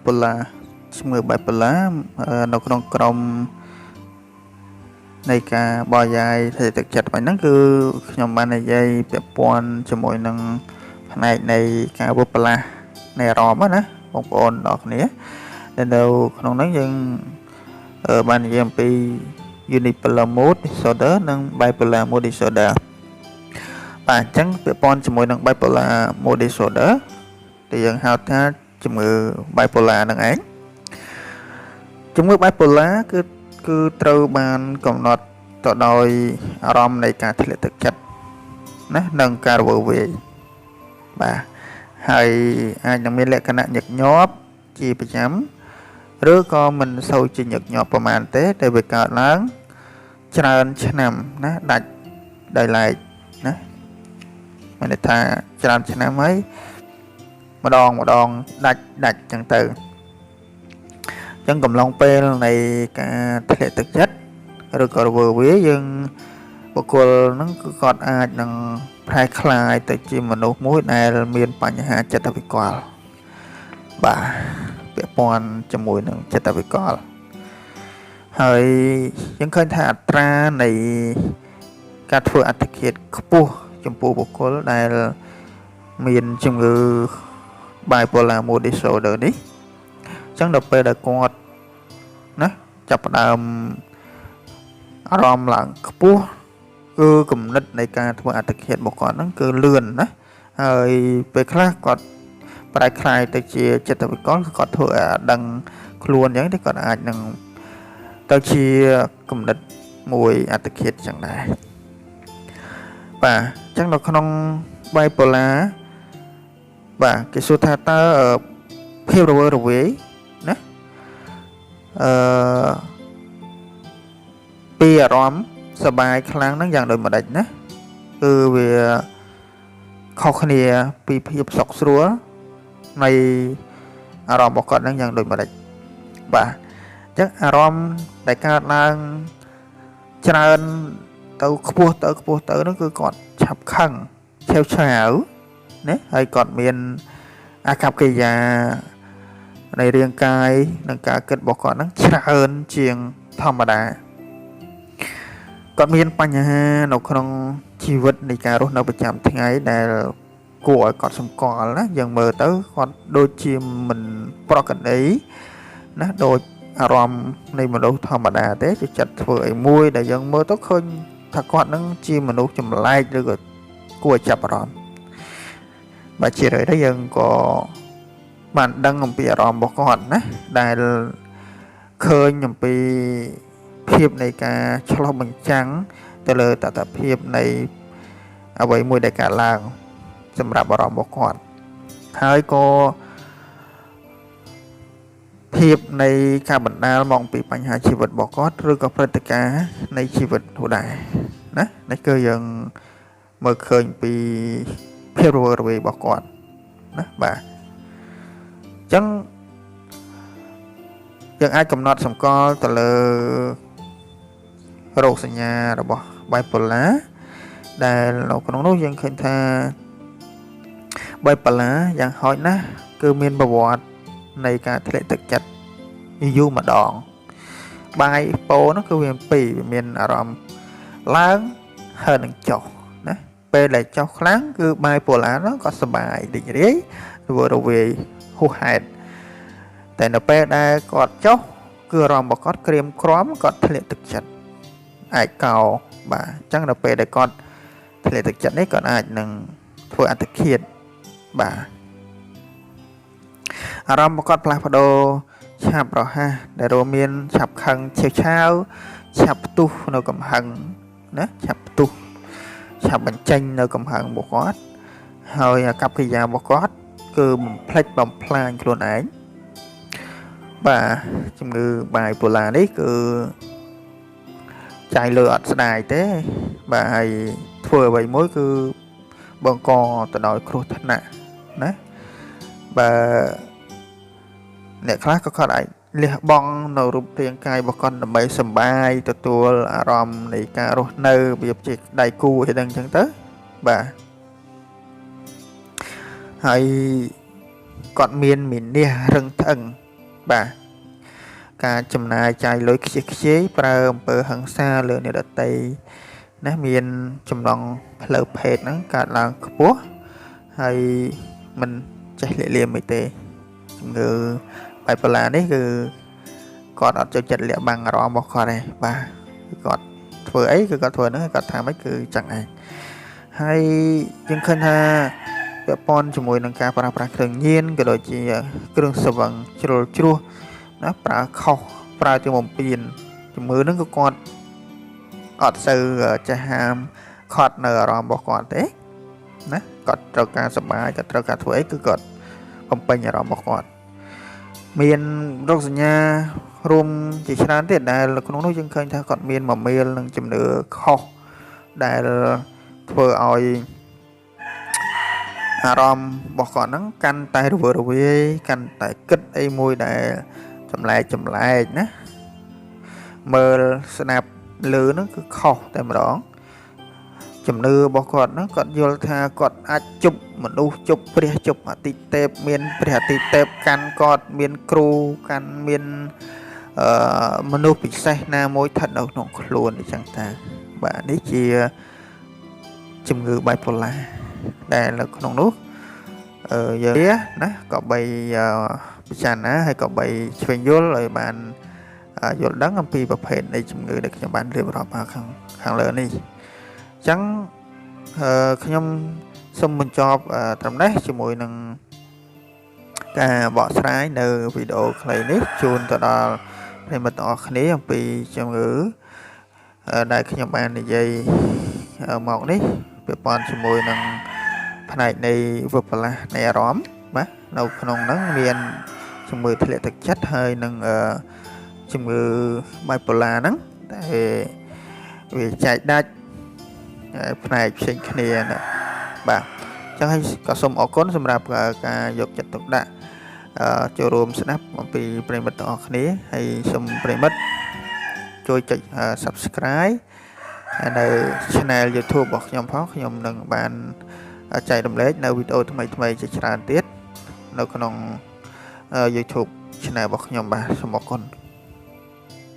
bipolar ជំងឺ bipolar នៅក្នុងក្រុមនៃការបរយាយធ្វើទឹកចិត្តហ្នឹងគឺខ្ញុំបាននិយាយពាក់ព័ន្ធជាមួយនឹងផ្នែកនៃការវិបលាស់នៃអារម្មណ៍ណាបងប្អូនទាំងគ្នាដែលនៅក្នុងហ្នឹងយើងបាននិយាយអំពី unipolar mood disorder និង bipolar mood disorder បាទអញ្ចឹងពាក់ព័ន្ធជាមួយនឹង bipolar mood disorder ដែលយើងហៅថាជំងឺ bipolar ហ្នឹងឯងជំងឺ bipolar គឺត្រូវបានកំណត់ទៅដោយអារម្មណ៍នៃការធ្លាក់ទឹកចិត្តណានិងការរវើវាយបាទហើយអាចនឹងមានលក្ខណៈញឹកញាប់ជាប្រចាំឬក៏មិនសូវជាញឹកញាប់ប្រហែលទេតែវាកើតឡើងច្រើនឆ្នាំណាដាច់ដោយឡែកណាមានន័យថាច្រើនឆ្នាំហើយម្ដងដាច់ចឹងទៅចឹងកំឡុងពេលនៃការធ្លាក់ទឹកចិត្តឬក៏រវើវាយើងបុគ្គលហ្នឹងគឺគាត់អាចនឹងប្រែក្លាយទៅជាមនុស្សមួយដែលមានបញ្ហាចិត្តវិកលបាទពាក់ព័ន្ធជាមួយនឹងចិត្តវិកលហើយយើងឃើញថាអត្រានៃការធ្វើអត្តឃាតខ្ពស់ចំពោះបុគ្គលដែលមានជំងឺ bipolar mood disorder នេះអញ្ចឹងដល់ពេលដែលគាត់ណាចាប់ផ្ដើមអារម្មណ៍ឡើងខ្ពស់គឺគំនិតនៃការធ្វើអត្តឃាតរបស់គាត់ហ្នឹងគឺលឿនណាហើយពេលខ្លះគាត់ប្រែក្លាយទៅជាចិត្តវិកលគឺគាត់ធ្វើឲ្យដឹងខ្លួនអញ្ចឹងthìគាត់អាចនឹងទៅជាគំនិតមួយអត្តឃាតអញ្ចឹងដែរបាទអញ្ចឹងនៅក្នុង bipolar បាទគេសួរថាតើភាពរវើរវាយណាពីអារម្មណ៍សប្បាយខ្លាំងហ្នឹងយ៉ាងដូចម្ដេចណាគឺវាខុសគ្នាពីភាពសុខស្រួលនៃអារម្មណ៍របស់គាត់ហ្នឹងយ៉ាងដូចម្ដេចបាទអញ្ចឹងអារម្មណ៍ដែលកើតឡើងច្រើនទៅខ្ពស់ទៅហ្នឹងគឺគាត់ឆាប់ខឹងឆាវឆាវណាហើយគាត់មានអាកប្បកិរិយានៃរាងកាយនិងការគិតរបស់គាត់ហ្នឹងច្រើនជាងធម្មតាគាត់មានបញ្ហានៅក្នុងជីវិតនៃការរស់នៅប្រចាំថ្ងៃដែលគួរឲ្យគាត់សម្គាល់ណាយើងមើលទៅគាត់ដូចជាមិនប្រក្រតីណាដូចអារម្មណ៍នៃមនុស្សធម្មតាទេជាចិត្តធ្វើអីមួយដែលយើងមើលទៅឃើញថាគាត់នឹងជាមនុស្សចម្លែកឬក៏គួរឲ្យចាប់អារម្មណ៍បាទជារឿយៗយើងក៏បានដឹងអំពីអារម្មណ៍របស់គាត់ណាដែលឃើញអំពីភាពនៃការឆ្លុះបញ្ចាំងទៅលើតថភាពនៃអ្វីមួយដែលកើតឡើងសម្រាប់អារម្មណ៍របស់គាត់ហើយក៏ភាពនៃការបណ្ដាលមកពីបញ្ហាជីវិតរបស់គាត់ឬក៏ព្រឹត្តិការណ៍នៃជីវិតនោះដែរណានេះគឺយើងមើលឃើញពីភាពរវើរវាយរបស់គាត់ណាបាទអញ្ចឹងយើងអាចកំណត់សម្គាល់ទៅលើរោគសញ្ញារបស់ bipolar ដែលនៅក្នុងនោះយើងឃើញថា bipolar យ៉ាងហោចណាស់គឺមានប្រវត្តិនៃការធ្លាក់ទឹកចិត្តយូរម្ដងបាយពោនោះគឺវាពីរវាមានអារម្មណ៍ឡើងហើយនឹងចុះណាពេលដែលចុះខ្លាំងគឺ bipolar នោះក៏សប្បាយរីករាយរវើរវាយហួសហេតុតែនៅពេលដែលគាត់ចុះគឺអារម្មណ៍របស់គាត់ក្រៀមក្រំគាត់ធ្លាក់ទឹកចិត្តឯកោបាទអញ្ចឹងនៅពេលដែលគាត់ធ្លាក់ទឹកចិត្តនេះគាត់អាចនឹងធ្វើអត្តឃាតបាទអារម្មណ៍របស់គាត់ផ្លាស់ប្ដូរឆាប់រហ័សដែលរួមមានឆាប់ខឹងឆាវឆាវឆាប់ផ្ទុះនៅកំហឹងណាឆាប់ផ្ទុះឆាប់បញ្ចេញនៅកំហឹងរបស់គាត់ហើយអាកប្បកិរិយារបស់គាត់គឺបំផ្លិចបំផ្លាញខ្លួនឯងបាទជំងឺ bipolar នេះគឺចាយលើអត់ស្ដាយទេបាទហើយធ្វើអ្វីមួយគឺបង្កទៅដោយគ្រោះថ្នាក់ណាបាទអ្នកខ្លះក៏គាត់អាចលះបង់នៅរូបរាងកាយរបស់គាត់ដើម្បីសប្បាយទទួលអារម្មណ៍នៃការរស់នៅរបៀបជាដៃគូអីហ្នឹងអញ្ចឹងទៅបាទហើយគាត់មានមានះរឹងត្អឹង បាទការចំណាយចាយលុយខ្ជិះខ្ជាយប្រើអំពើហិង្សាលើអ្នកដទៃណាមានចំណងផ្លូវភេទហ្នឹងកើតឡើងខ្ពស់ហើយមិនចេះលាក់លៀមអីទេជំងឺបែបបលានេះគឺគាត់អត់ចូលចិត្តលាក់បាំងអារម្មណ៍របស់គាត់ទេបាទគាត់ធ្វើអីគឺគាត់ធ្វើហ្នឹងគាត់ថាម៉េចគឺចឹងឯងហើយយើងឃើញថាពាក់ព័ន្ធជាមួយនឹងការប្រើប្រាស់គ្រឿងញៀនក៏ដូចជាគ្រឿងស្រវឹងជ្រុលជ្រោះណាប្រើខុសប្រើជាបំពេញជំងឺហ្នឹងក៏គាត់អត់សូវចេះហាមខត់នៅអារម្មណ៍របស់គាត់ទេណាគាត់ត្រូវការសុបាយគាត់ត្រូវការធ្វើអីគឺគាត់បំពេញអារម្មណ៍របស់គាត់មានរោគសញ្ញារួមជាច្រើនទៀតដែលក្នុងនោះយើងឃើញថាគាត់មានមមាលនិងជំនឿខុសដែលធ្វើឲ្យអារម្មណ៍របស់គាត់ហ្នឹងកាន់តែរវើរវាយកាន់តែគិតអីមួយដែលចម្លែកណាមើលស្ដាប់ឮហ្នឹងគឺខុសតែម្ដងជំនឿរបស់គាត់ហ្នឹងគាត់យល់ថាគាត់អាចជប់មនុស្សជប់ព្រះជប់អតិទេពមានព្រះអតិទេពកាន់គាត់មានគ្រូកាន់មានមនុស្សពិសេសណាមួយស្ថិតនៅក្នុងខ្លួនអញ្ចឹងតាបាទនេះជាជំងឺ bipolar ដែលនៅក្នុងនោះយើងណាក៏បីពិចារណាហើយក៏បីឆ្វេងយល់ឲ្យបានយល់ដឹងអំពីប្រភេទនៃជំងឺដែលខ្ញុំបានរៀបរាប់មកខាងលើនេះអញ្ចឹងខ្ញុំសូមបញ្ចប់ត្រឹមនេះជាមួយនឹងការបកស្រាយនៅវីដេអូខ្លីនេះជូនទៅដល់ប្រិយមិត្តទាំងអស់គ្នាអំពីជំងឺដែលខ្ញុំបាននិយាយមកនេះពាក់ព័ន្ធជាមួយនឹងផ្នែកនៃវិបលាសនៃអារម្មណ៍បាទនៅក្នុងហ្នឹងមានជំងឺធ្លាក់ទឹកចិត្តហើយនឹងជំងឺ bipolar ហ្នឹងតែវាចែកដាច់ផ្នែកផ្សេងគ្នាណាបាទអញ្ចឹងហើយក៏សូមអរគុណសម្រាប់ការយកចិត្តទុកដាក់ចូលរួមស្ដាប់អំពីប្រិយមិត្តទាំងអស់គ្នាហើយសូមប្រិយមិត្តជួយចុច Subscribe នៅ Channel YouTube របស់ខ្ញុំផងខ្ញុំនឹងបានចែករំលែកនៅវីដេអូថ្មីៗជាច្រើនទៀតនៅក្នុង YouTube Channel របស់ខ្ញុំបាទសូមអរគុណ